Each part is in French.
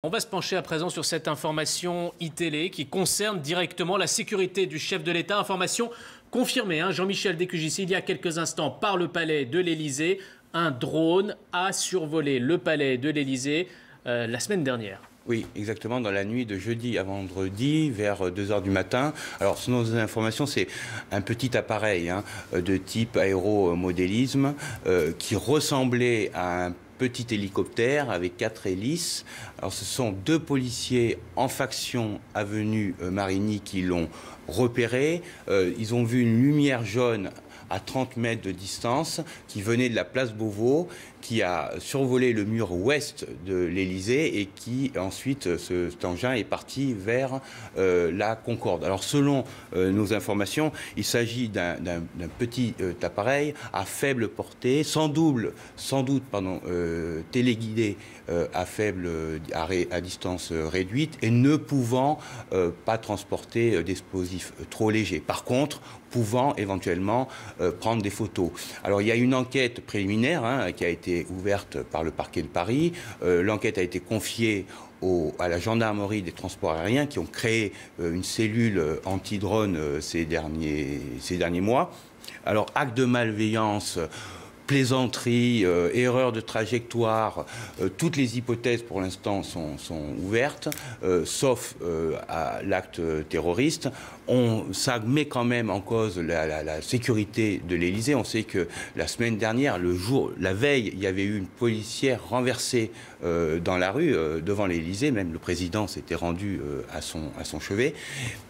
On va se pencher à présent sur cette information iTélé qui concerne directement la sécurité du chef de l'État. Information confirmée, Jean-Michel Déscugissier, il y a quelques instants par le palais de l'Élysée. Un drone a survolé le palais de l'Élysée la semaine dernière. Oui, exactement, dans la nuit de jeudi à vendredi, vers 2 h du matin. Alors, selon nos informations, c'est un petit appareil de type aéromodélisme qui ressemblait à un petit hélicoptère avec 4 hélices. Alors, ce sont 2 policiers en faction avenue Marigny qui l'ont repéré. Ils ont vu une lumière jaune à 30 mètres de distance, qui venait de la place Beauvau, qui a survolé le mur ouest de l'Élysée et qui ensuite, cet engin est parti vers la Concorde. Alors selon nos informations, il s'agit d'un petit appareil à faible portée, sans doute téléguidé à distance réduite et ne pouvant pas transporter d'explosifs trop légers. Par contre, pouvant éventuellement prendre des photos. Alors il y a une enquête préliminaire qui a été ouverte par le parquet de Paris. L'enquête a été confiée à la gendarmerie des transports aériens qui ont créé une cellule anti-drone ces derniers mois. Alors acte de malveillance, plaisanterie, erreur de trajectoire, toutes les hypothèses pour l'instant sont ouvertes, sauf à l'acte terroriste. Ça met quand même en cause la sécurité de l'Élysée. On sait que la semaine dernière, la veille, il y avait eu une policière renversée dans la rue, devant l'Élysée. Même le président s'était rendu à son chevet.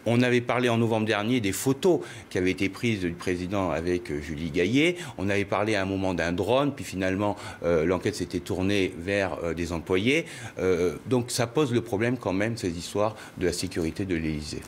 On avait parlé en novembre dernier des photos qui avaient été prises du président avec Julie Gaillet. On avait parlé à un moment d'un drone, puis finalement l'enquête s'était tournée vers des employés. Donc ça pose le problème quand même, ces histoires de la sécurité de l'Élysée.